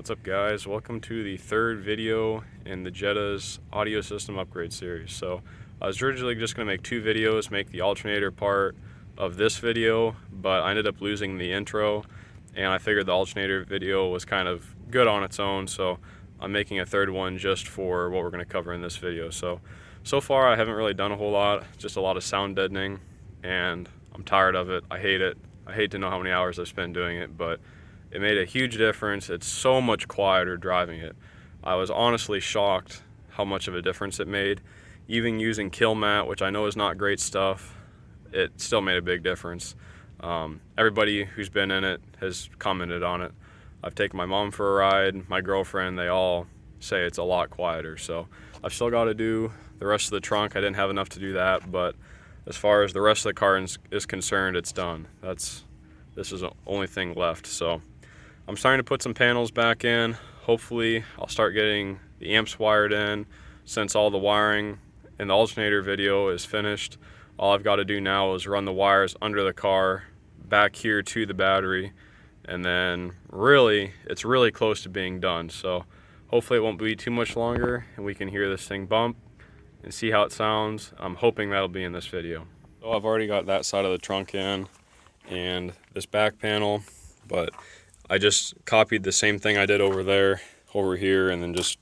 What's up, guys? Welcome to the third video in the Jetta's audio system upgrade series. So I was originally just going to make two videos, make the alternator part of this video, but I ended up losing the intro, and I figured the alternator video was kind of good on its own, so I'm making a third one just for what we're going to cover in this video. So far I haven't really done a whole lot, just a lot of sound deadening, and I'm tired of it. I hate it. I hate to know how many hours I've spent doing it, but it made a huge difference. It's so much quieter driving it. I was honestly shocked how much of a difference it made. Even using kill mat, which I know is not great stuff, it still made a big difference. Everybody who's been in it has commented on it. I've taken my mom for a ride, my girlfriend, they all say it's a lot quieter. So I've still got to do the rest of the trunk. I didn't have enough to do that, but as far as the rest of the car is concerned, it's done. This is the only thing left. So I'm starting to put some panels back in. Hopefully I'll start getting the amps wired in. Since all the wiring in the alternator video is finished, all I've got to do now is run the wires under the car back here to the battery, and then it's really close to being done. So hopefully it won't be too much longer and we can hear this thing bump and see how it sounds. I'm hoping that'll be in this video. So I've already got that side of the trunk in and this back panel, but I just copied the same thing I did over here, and then just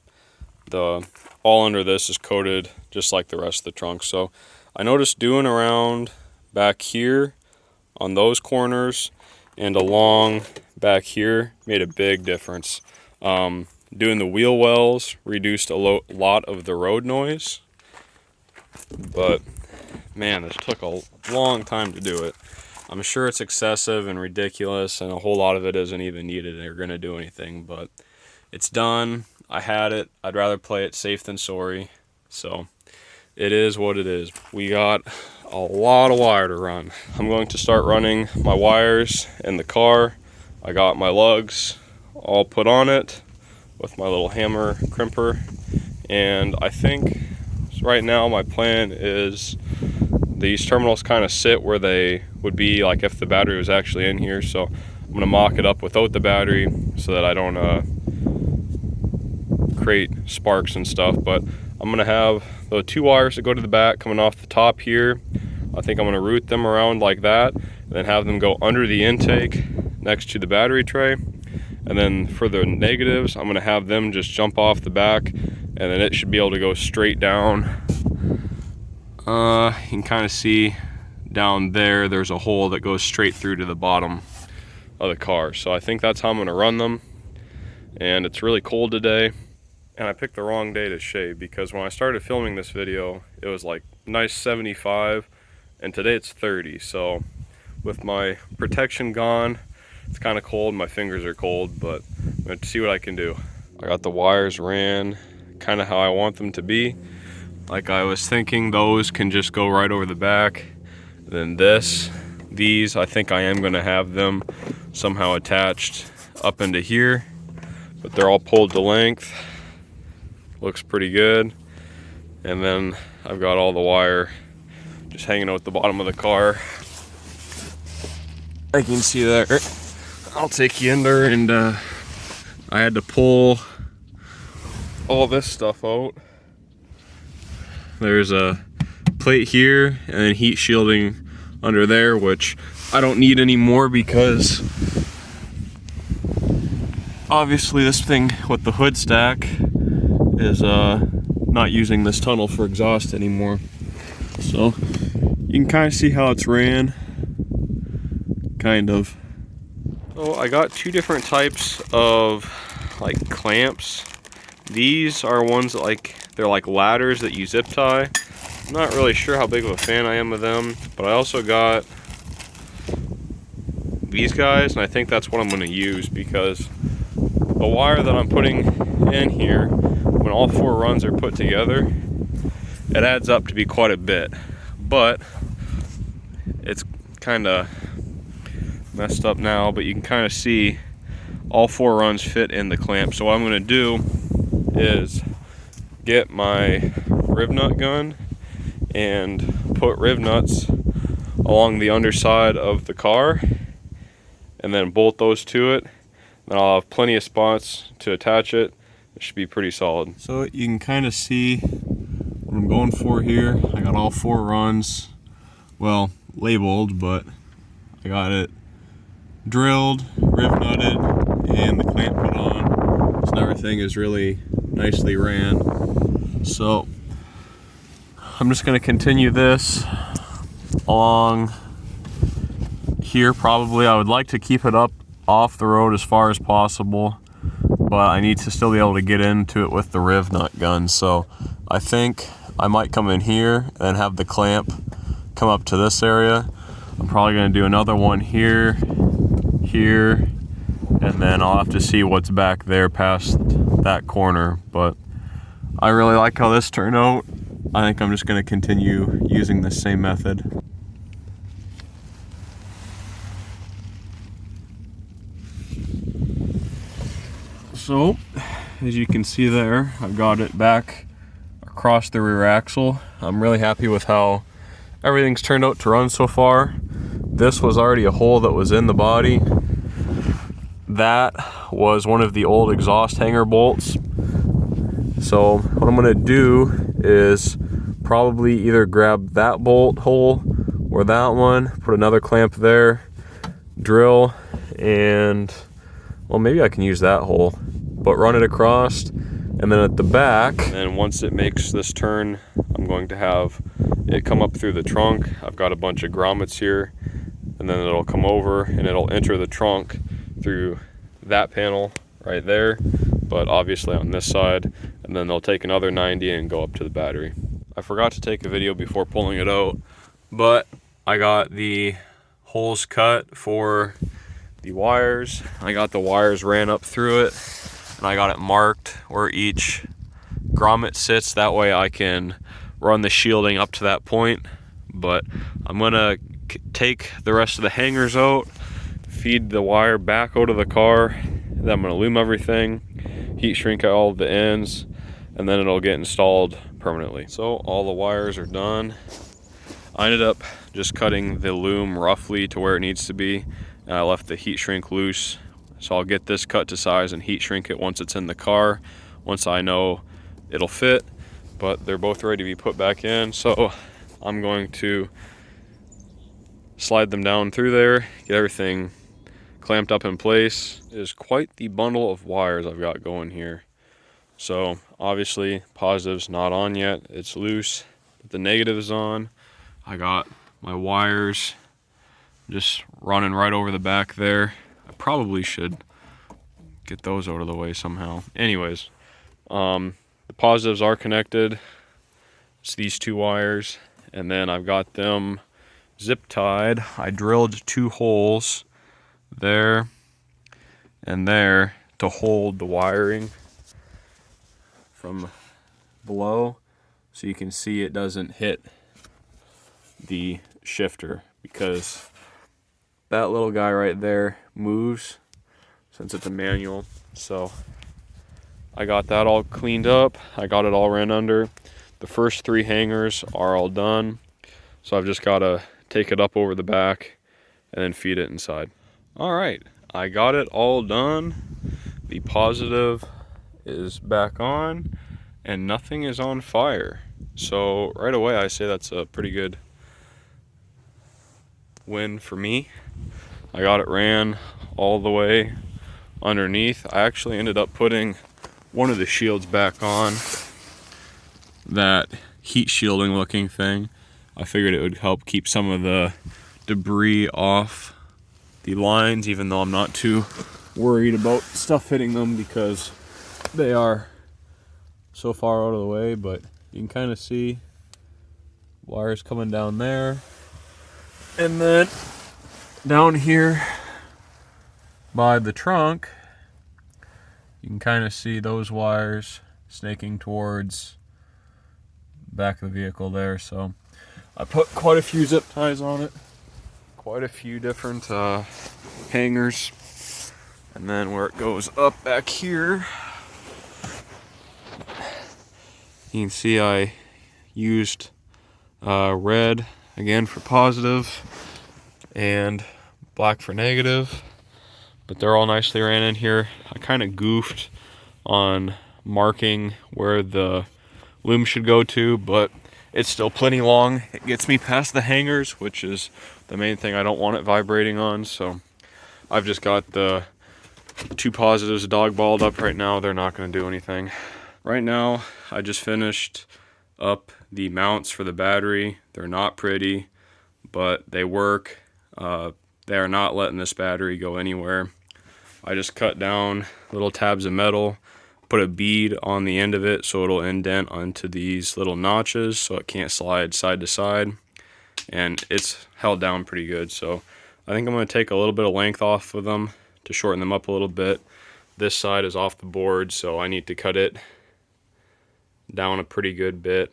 all under this is coated just like the rest of the trunk. So I noticed doing around back here on those corners and along back here made a big difference. Doing the wheel wells reduced a lot of the road noise, but man, this took a long time to do it. I'm sure it's excessive and ridiculous, and a whole lot of it isn't even needed or going to do anything, but it's done. I had it. I'd rather play it safe than sorry, so it is what it is. We got a lot of wire to run. I'm going to start running my wires in the car. I got my lugs all put on it with my little hammer crimper, and I think right now my plan is these terminals kind of sit where they would be like if the battery was actually in here. So I'm going to mock it up without the battery so that I don't create sparks and stuff. But I'm going to have the two wires that go to the back coming off the top here. I think I'm going to route them around like that, and then have them go under the intake next to the battery tray. And then for the negatives, I'm going to have them just jump off the back, and then it should be able to go straight down. You can kind of see down there's a hole that goes straight through to the bottom of the car. So I think that's how I'm going to run them. And it's really cold today, and I picked the wrong day to shave, because when I started filming this video it was like nice 75, and today it's 30. So with my protection gone, it's kind of cold. My fingers are cold, but I'm going to see what I can do. I got the wires ran kind of how I want them to be. Like I was thinking, those can just go right over the back. Then these, I think I am going to have them somehow attached up into here, but they're all pulled to length. Looks pretty good. And then I've got all the wire just hanging out the bottom of the car. I can see there. I'll take you in there, and I had to pull all this stuff out. There's a plate here and then heat shielding under there, which I don't need anymore because obviously this thing with the hood stack is not using this tunnel for exhaust anymore. So you can kind of see how it's ran, kind of. So I got two different types of like clamps. These are ones that they're like ladders that you zip tie. I'm not really sure how big of a fan I am of them, but I also got these guys, and I think that's what I'm going to use, because the wire that I'm putting in here, when all four runs are put together, it adds up to be quite a bit, but it's kind of messed up now, but you can kind of see all four runs fit in the clamp. So what I'm going to do is get my rib nut gun and put rib nuts along the underside of the car, and then bolt those to it. and I'll have plenty of spots to attach it. It should be pretty solid. So you can kind of see what I'm going for here. I got all 4 runs, well, labeled, but I got it drilled, riv nutted, and the clamp put on. So everything is really nicely ran. So I'm just going to continue this along here. Probably I would like to keep it up off the road as far as possible, but I need to still be able to get into it with the riv nut gun. So I think I might come in here and have the clamp come up to this area. I'm probably going to do another one here, here, and then I'll have to see what's back there past that corner. But I really like how this turned out. I think I'm just going to continue using the same method. So, as you can see there, I've got it back across the rear axle. I'm really happy with how everything's turned out to run so far. This was already a hole that was in the body. That was one of the old exhaust hanger bolts. So what I'm gonna do is probably either grab that bolt hole or that one, put another clamp there, drill, and well, maybe I can use that hole, but run it across, and then at the back, and once it makes this turn, I'm going to have it come up through the trunk. I've got a bunch of grommets here, and then it'll come over and it'll enter the trunk through that panel right there, but obviously on this side, and then they'll take another 90 and go up to the battery. I forgot to take a video before pulling it out, but I got the holes cut for the wires. I got the wires ran up through it, and I got it marked where each grommet sits. That way I can run the shielding up to that point. But I'm gonna take the rest of the hangers out, feed the wire back out of the car, then I'm gonna loom everything, heat shrink all of the ends, and then it'll get installed permanently. So all the wires are done. I ended up just cutting the loom roughly to where it needs to be, and I left the heat shrink loose. So I'll get this cut to size and heat shrink it once it's in the car, once I know it'll fit. But they're both ready to be put back in, so I'm going to slide them down through there, get everything clamped up in place. It is quite the bundle of wires I've got going here. So obviously positive's not on yet, it's loose, but the negative is on. I got my wires just running right over the back there. I probably should get those out of the way somehow. Anyways, the positives are connected. It's these 2 wires, and then I've got them zip tied. I drilled 2 holes there and there to hold the wiring from below, so you can see it doesn't hit the shifter, because that little guy right there moves since it's a manual. So I got that all cleaned up. I got it all ran under. The first 3 hangers are all done, so I've just got to take it up over the back and then feed it inside. All right, I got it all done. The positive is back on and nothing is on fire. So right away I say that's a pretty good win for me. I got it ran all the way underneath. I actually ended up putting one of the shields back on, that heat shielding looking thing. I figured it would help keep some of the debris off the lines, even though I'm not too worried about stuff hitting them because they are so far out of the way. But you can kind of see wires coming down there, and then down here by the trunk you can kind of see those wires snaking towards the back of the vehicle there. So I put quite a few zip ties on it, quite a few different hangers, and then where it goes up back here, you can see I used red again for positive and black for negative. but they're all nicely ran in here. I kind of goofed on marking where the loom should go to, but it's still plenty long. It gets me past the hangers, which is the main thing I don't want it vibrating on. So I've just got the 2 positives dog balled up right now. They're not going to do anything. Right now, I just finished up the mounts for the battery. They're not pretty, but they work. They are not letting this battery go anywhere. I just cut down little tabs of metal, put a bead on the end of it so it'll indent onto these little notches so it can't slide side to side, and it's held down pretty good. So I think I'm going to take a little bit of length off of them to shorten them up a little bit. This side is off the board, so I need to cut it down a pretty good bit,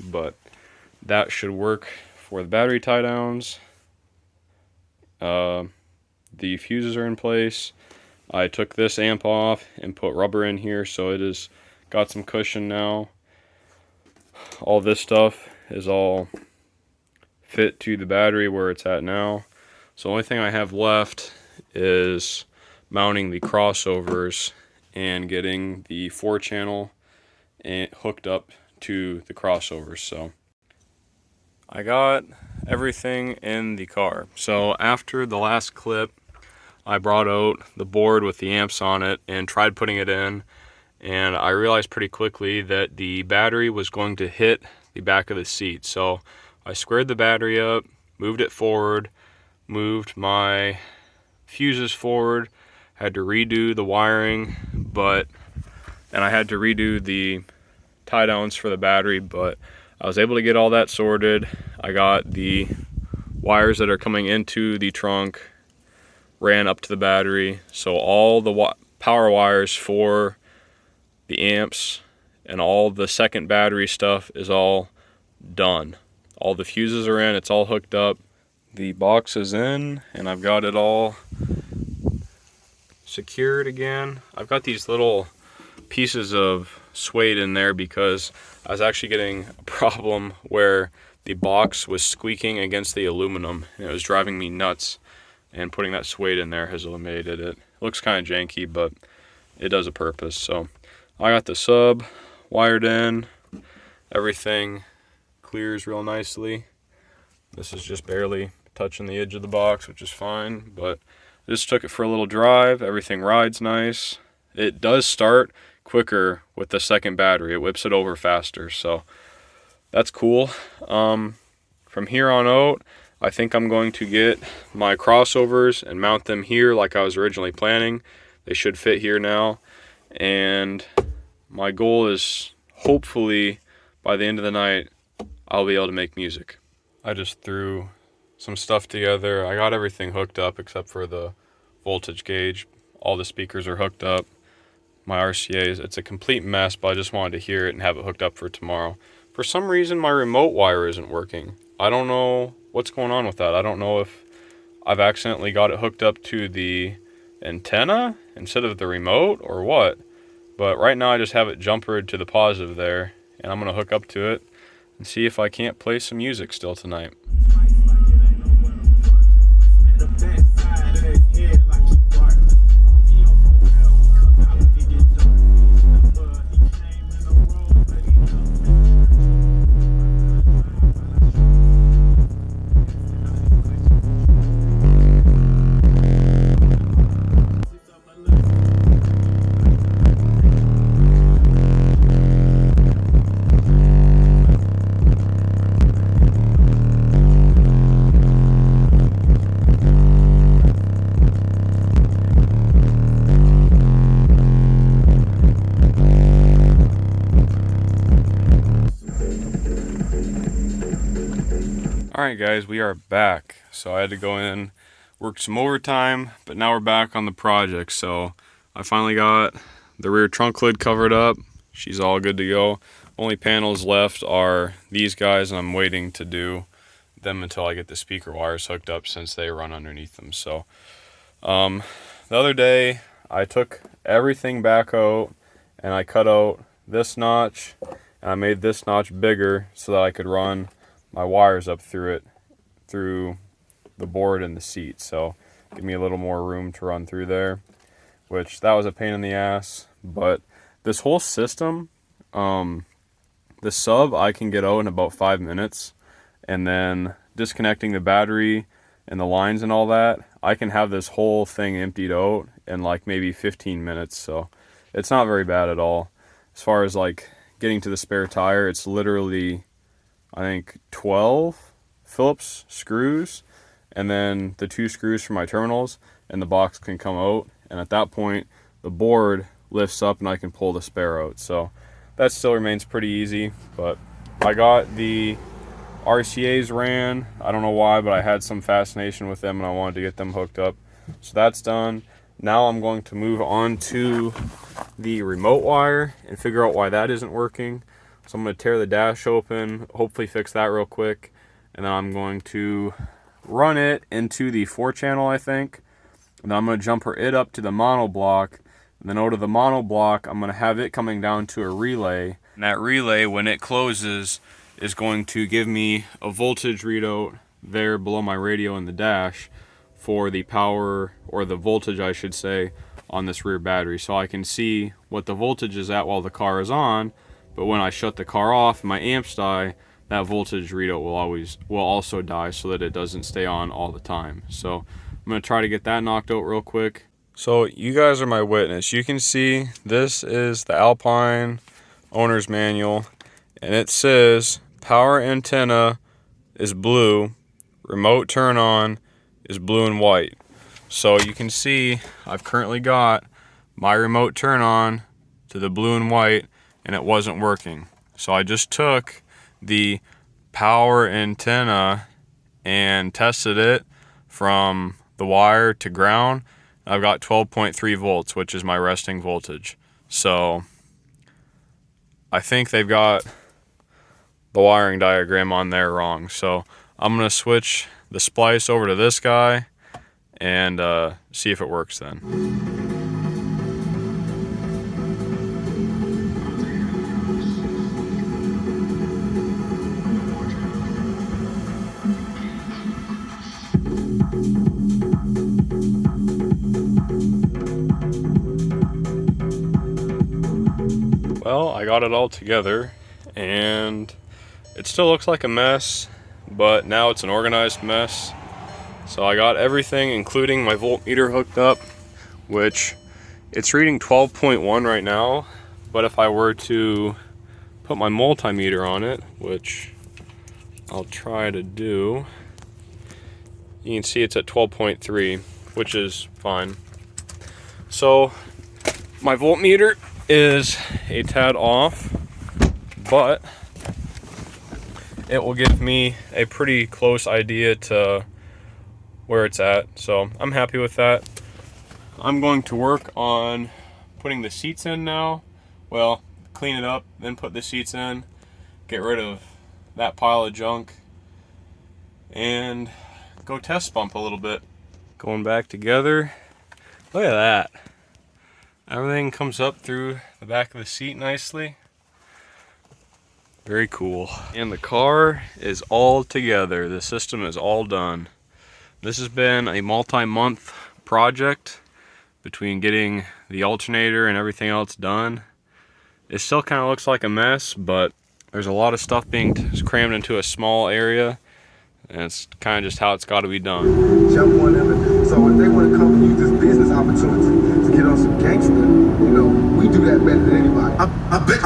but that should work for the battery tie downs. The fuses are in place. I took this amp off and put rubber in here, so it has got some cushion now. All this stuff is all fit to the battery where it's at now. So the only thing I have left is mounting the crossovers and getting the 4-channel hooked up to the crossovers. So I got everything in the car. So after the last clip, I brought out the board with the amps on it and tried putting it in, and I realized pretty quickly that the battery was going to hit the back of the seat. So I squared the battery up, moved it forward, moved my fuses forward, had to redo the wiring, and I had to redo the tie downs for the battery, but I was able to get all that sorted. I got the wires that are coming into the trunk ran up to the battery, so all the power wires for the amps and all the second battery stuff is all done. All the fuses are in, it's all hooked up. The box is in, and I've got it all secured again. I've got these little pieces of suede in there because I was actually getting a problem where the box was squeaking against the aluminum, and it was driving me nuts, and putting that suede in there has eliminated it. It looks kind of janky, but it does a purpose. So I got the sub wired in, everything clears real nicely. This is just barely touching the edge of the box, which is fine, but I just took it for a little drive. Everything rides nice. It does start quicker with the second battery. It whips it over faster, so that's cool. From here on out, I think I'm going to get my crossovers and mount them here like I was originally planning. They should fit here now, and my goal is hopefully by the end of the night I'll be able to make music. I just threw some stuff together. I got everything hooked up except for the voltage gauge. All the speakers are hooked up. My RCAs, it's a complete mess, but I just wanted to hear it and have it hooked up for tomorrow. For some reason my remote wire isn't working. I don't know what's going on with that. I don't know if I've accidentally got it hooked up to the antenna instead of the remote or what, but right now I just have it jumpered to the positive there, and I'm going to hook up to it and see if I can't play some music still tonight. Alright guys, we are back. So I had to go in, work some overtime, but now we're back on the project. So I finally got the rear trunk lid covered up. She's all good to go. Only panels left are these guys, and I'm waiting to do them until I get the speaker wires hooked up since they run underneath them. So the other day I took everything back out and I cut out this notch, and I made this notch bigger so that I could run my wires up through it, through the board and the seat. So give me a little more room to run through there, which that was a pain in the ass. But this whole system, the sub I can get out in about 5 minutes, and then disconnecting the battery and the lines and all that, I can have this whole thing emptied out in like maybe 15 minutes. So it's not very bad at all. As far as like getting to the spare tire, it's literally, I think, 12 Phillips screws, and then the 2 screws for my terminals, and the box can come out, and at that point the board lifts up and I can pull the spare out. So that still remains pretty easy. But I got the RCAs ran. I don't know why, but I had some fascination with them and I wanted to get them hooked up. So that's done. Now I'm going to move on to the remote wire and figure out why that isn't working. So I'm going to tear the dash open, hopefully fix that real quick, and then I'm going to run it into the 4-channel, I think. And then I'm going to jumper it up to the monoblock, and then out of the monoblock, I'm going to have it coming down to a relay. And that relay, when it closes, is going to give me a voltage readout there below my radio in the dash for the power, or the voltage I should say, on this rear battery. So I can see what the voltage is at while the car is on, but when I shut the car off and my amps die, that voltage readout will also die, so that it doesn't stay on all the time. So I'm going to try to get that knocked out real quick. So you guys are my witness. You can see this is the Alpine owner's manual, and it says power antenna is blue, remote turn on is blue and white. So you can see I've currently got my remote turn on to the blue and white, and it wasn't working. So I just took the power antenna and tested it from the wire to ground. I've got 12.3 volts, which is my resting voltage. So I think they've got the wiring diagram on there wrong. So I'm going to switch the splice over to this guy and see if it works then. Well, I got it all together, and it still looks like a mess, but now it's an organized mess. So I got everything, including my voltmeter, hooked up, which it's reading 12.1 right now, but if I were to put my multimeter on it, which I'll try to do, you can see it's at 12.3, which is fine. So my voltmeter is a tad off, but it will give me a pretty close idea to where it's at, so I'm happy with that. I'm going to work on putting the seats in now. Well, clean it up, then put the seats in, get rid of that pile of junk, and go test bump a little bit. Going back together, look at that. Everything comes up through the back of the seat nicely. Very cool. And the car is all together. The system is all done. This has been a multi-month project between getting the alternator and everything else done. It still kind of looks like a mess, but there's a lot of stuff being crammed into a small area, and it's kind of just how it's got to be done. Jump on them. So if they want to come and use this business opportunity to get on some gangster, you know, we do that better than anybody. I bet.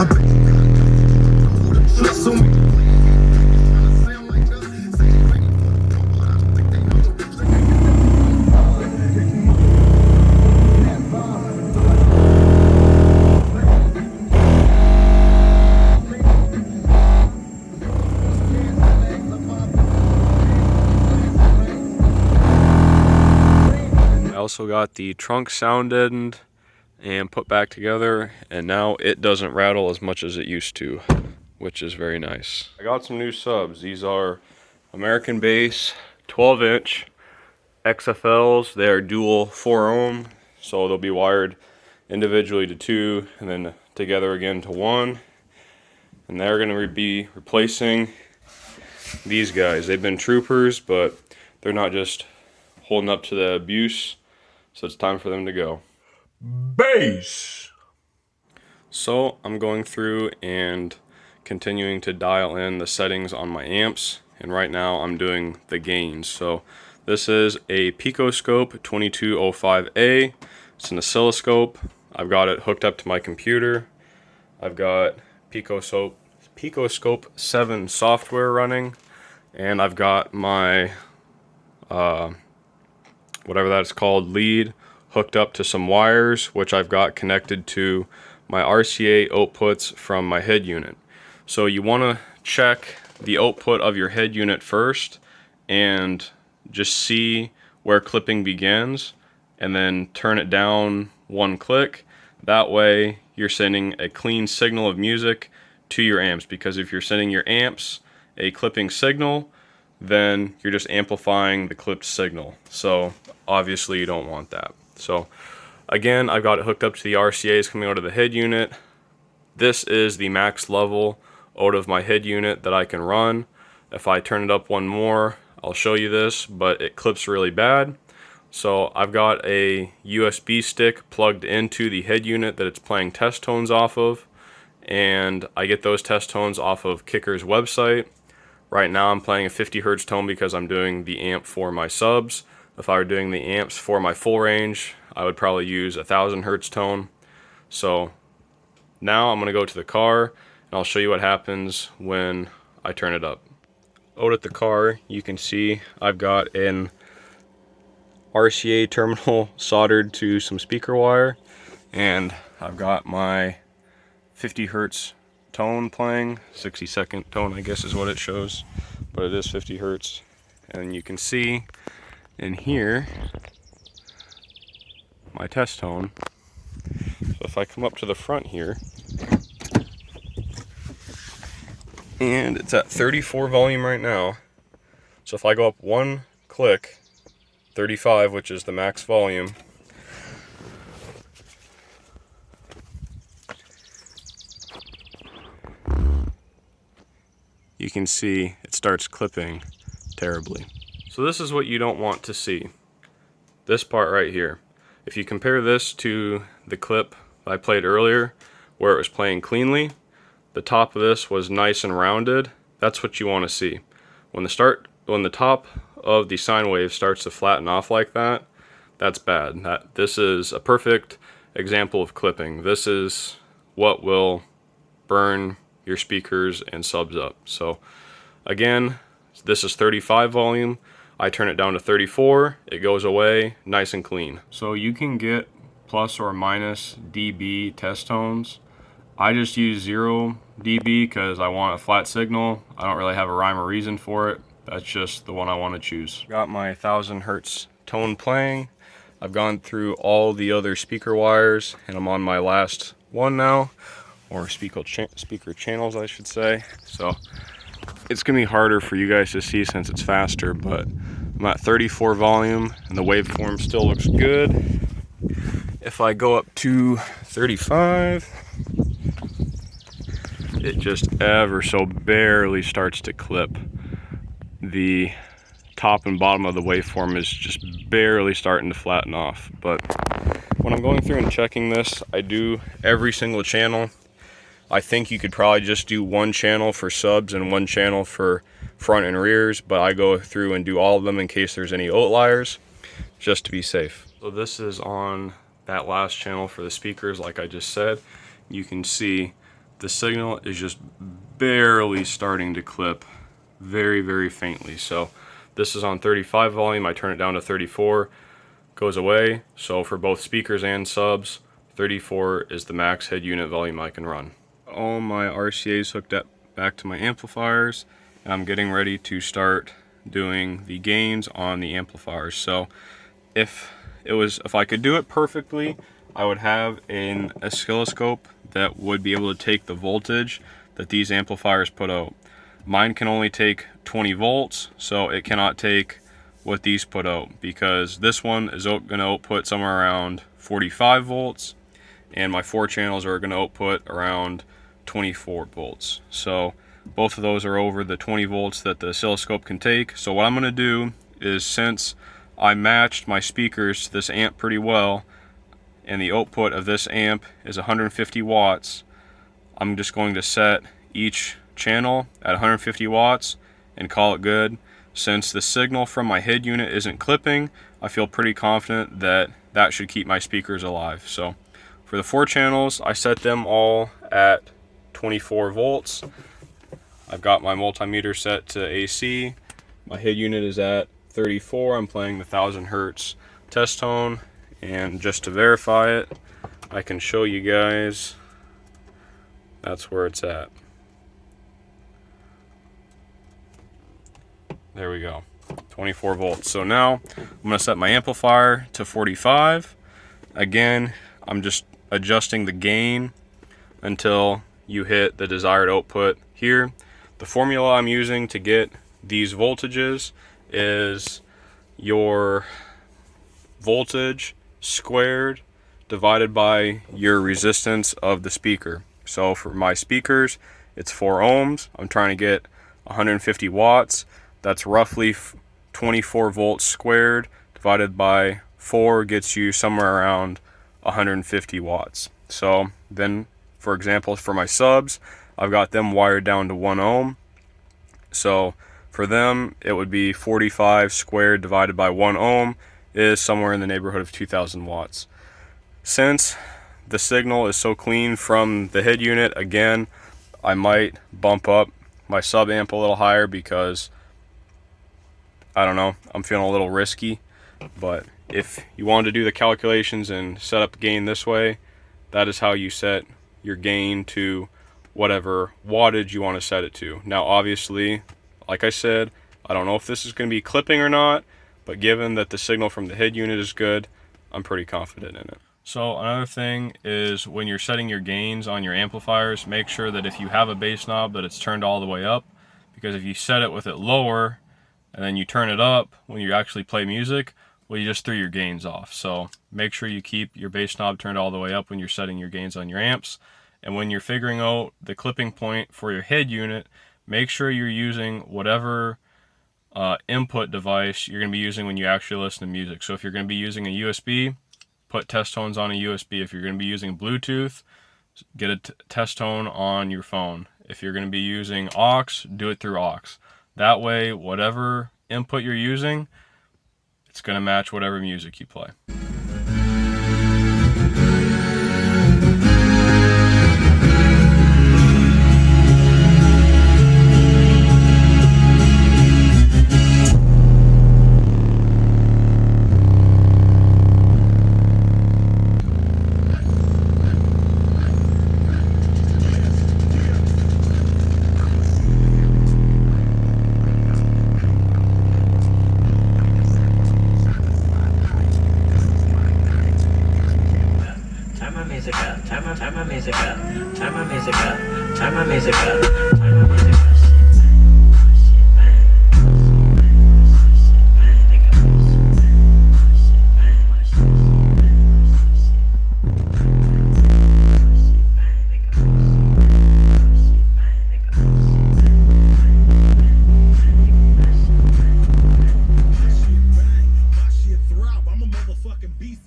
Also got the trunk sound deadened and put back together, and now it doesn't rattle as much as it used to, which is very nice. I got some new subs. These are American Bass 12-inch XFLs. They are dual 4-ohm, so they'll be wired individually to 2 and then together again to 1. And they're going to be replacing these guys. They've been troopers, but they're not just holding up to the abuse, so it's time for them to go. Bass! So I'm going through and continuing to dial in the settings on my amps, and right now I'm doing the gains. So this is a Picoscope 2205A. It's an oscilloscope. I've got it hooked up to my computer. I've got Picoscope 7 software running, and I've got my whatever that's called, lead, hooked up to some wires, which I've got connected to my RCA outputs from my head unit. So you want to check the output of your head unit first and just see where clipping begins, and then turn it down one click. That way you're sending a clean signal of music to your amps, because if you're sending your amps a clipping signal, then you're just amplifying the clipped signal. So obviously you don't want that. So again, I've got it hooked up to the RCAs coming out of the head unit. This is the max level out of my head unit that I can run. If I turn it up one more, I'll show you this, but it clips really bad. So I've got a USB stick plugged into the head unit that it's playing test tones off of, and I get those test tones off of Kicker's website. Right now I'm playing a 50 Hertz tone because I'm doing the amp for my subs. If I were doing the amps for my full range, I would probably use a 1000 Hertz tone. So now I'm going to go to the car and I'll show you what happens when I turn it up. Out at the car, you can see I've got an RCA terminal soldered to some speaker wire, and I've got my 50 Hertz tone playing, 60-second tone I guess is what it shows, but it is 50 Hertz. And you can see in here my test tone. So if I come up to the front here, and it's at 34 volume right now, so if I go up one click, 35, which is the max volume, you can see it starts clipping terribly. So this is what you don't want to see. This part right here. If you compare this to the clip I played earlier, where it was playing cleanly, the top of this was nice and rounded. That's what you want to see. When the top of the sine wave starts to flatten off like that, that's bad. This is a perfect example of clipping. This is what will burn your speakers and subs up. So again, this is 35 volume. I turn it down to 34, it goes away nice and clean. So you can get plus or minus dB test tones. I just use 0 dB because I want a flat signal. I don't really have a rhyme or reason for it. That's just the one I want to choose. Got my 1000 Hertz tone playing. I've gone through all the other speaker wires, and I'm on my last one now, or speaker channels I should say. So it's gonna be harder for you guys to see since it's faster, but I'm at 34 volume and the waveform still looks good. If I go up to 35, it just ever so barely starts to clip. The top and bottom of the waveform is just barely starting to flatten off. But when I'm going through and checking this, I do every single channel. I think you could probably just do one channel for subs and one channel for front and rears, but I go through and do all of them in case there's any outliers, just to be safe. So this is on that last channel for the speakers, like I just said. You can see the signal is just barely starting to clip, very, very faintly. So this is on 35 volume, I turn it down to 34, goes away. So for both speakers and subs, 34 is the max head unit volume I can run. All my RCAs hooked up back to my amplifiers, and I'm getting ready to start doing the gains on the amplifiers. So if I could do it perfectly, I would have an oscilloscope that would be able to take the voltage that these amplifiers put out. Mine can only take 20 volts, so it cannot take what these put out, because this one is going to output somewhere around 45 volts, and my 4 channels are going to output around 24 volts. So both of those are over the 20 volts that the oscilloscope can take. So what I'm going to do is, since I matched my speakers to this amp pretty well, and the output of this amp is 150 watts. I'm just going to set each channel at 150 watts and call it good. Since the signal from my head unit isn't clipping, I feel pretty confident that that should keep my speakers alive. So for the 4 channels, I set them all at 24 volts. I've got my multimeter set to AC. My head unit is at 34. I'm playing the 1000 hertz test tone, and just to verify it, I can show you guys that's where it's at. There we go, 24 volts. So now I'm going to set my amplifier to 45. Again, I'm just adjusting the gain until you hit the desired output here. The formula I'm using to get these voltages is your voltage squared divided by your resistance of the speaker. So for my speakers, it's 4 ohms. I'm trying to get 150 watts. That's roughly 24 volts squared divided by 4 gets you somewhere around 150 watts. So then, for example, for my subs, I've got them wired down to 1 ohm. So for them, it would be 45 squared divided by 1 ohm is somewhere in the neighborhood of 2000 watts. Since the signal is so clean from the head unit, again, I might bump up my sub amp a little higher because, I don't know, I'm feeling a little risky. But if you wanted to do the calculations and set up gain this way, that is how you set your gain to whatever wattage you want to set it to. Now obviously, like I said, I don't know if this is going to be clipping or not, but given that the signal from the head unit is good, I'm pretty confident in it. So another thing is, when you're setting your gains on your amplifiers, make sure that if you have a bass knob that it's turned all the way up, because if you set it with it lower and then you turn it up when you actually play music, well, you just threw your gains off. So make sure you keep your bass knob turned all the way up when you're setting your gains on your amps. And when you're figuring out the clipping point for your head unit, make sure you're using whatever input device you're going to be using when you actually listen to music. So if you're going to be using a USB, put test tones on a USB. If you're going to be using Bluetooth, get a test tone on your phone. If you're going to be using aux, do it through aux. That way, whatever input you're using, it's going to match whatever music you play.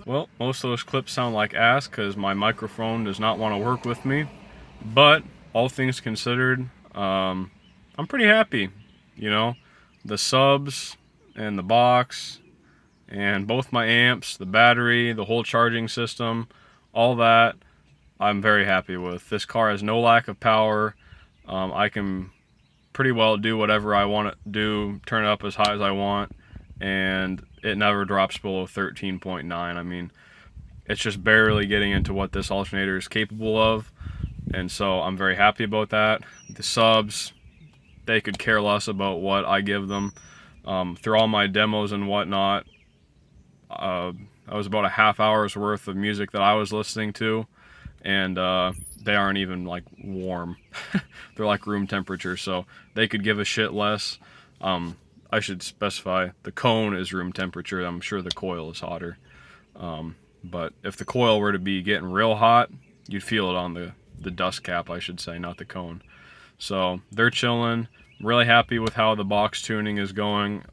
Well, most of those clips sound like ass because my microphone does not want to work with me, but all things considered, I'm pretty happy. You know, the subs and the box and both my amps, the battery, the whole charging system, all that, I'm very happy with. This car has no lack of power. I can pretty well do whatever I want to do, turn it up as high as I want, and it never drops below 13.9. I mean, it's just barely getting into what this alternator is capable of, and so I'm very happy about that. The subs, they could care less about what I give them. Through all my demos and whatnot, I was about a half hour's worth of music that I was listening to, and they aren't even like warm. They're like room temperature, so they could give a shit less. I should specify the cone is room temperature. I'm sure the coil is hotter. But if the coil were to be getting real hot, you'd feel it on the dust cap, I should say, not the cone. So they're chilling. I'm really happy with how the box tuning is going.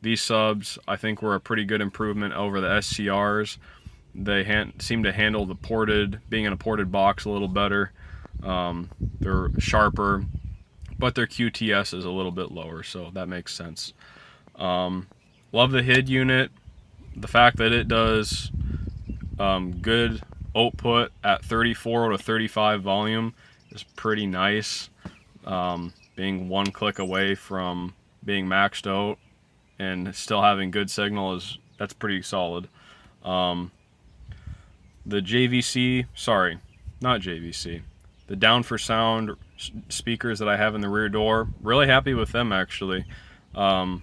these subs I think were a pretty good improvement over the SCRs. They seem to handle the being in a ported box a little better. They're sharper, but their QTS is a little bit lower, so that makes sense. Love the HID unit. The fact that it does good output at 34 to 35 volume is pretty nice. Being one click away from being maxed out and still having good signal that's pretty solid. The down for sound speakers that I have in the rear door, really happy with them actually. I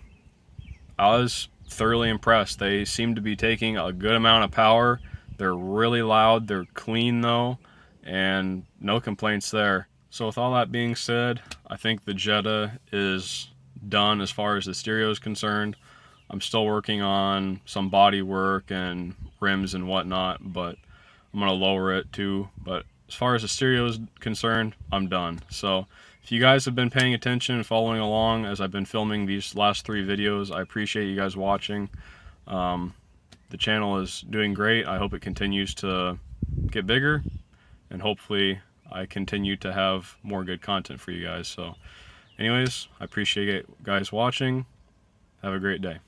was thoroughly impressed. They seem to be taking a good amount of power. They're really loud, they're clean though, and no complaints there. So with all that being said, I think the Jetta is done as far as the stereo is concerned. I'm still working on some body work and rims and whatnot, but I'm gonna lower it too. But as far as the stereo is concerned, I'm done. So if you guys have been paying attention and following along as I've been filming these last 3 videos, I appreciate you guys watching. The channel is doing great. I hope it continues to get bigger, and hopefully I continue to have more good content for you guys. So anyways, I appreciate you guys watching. Have a great day.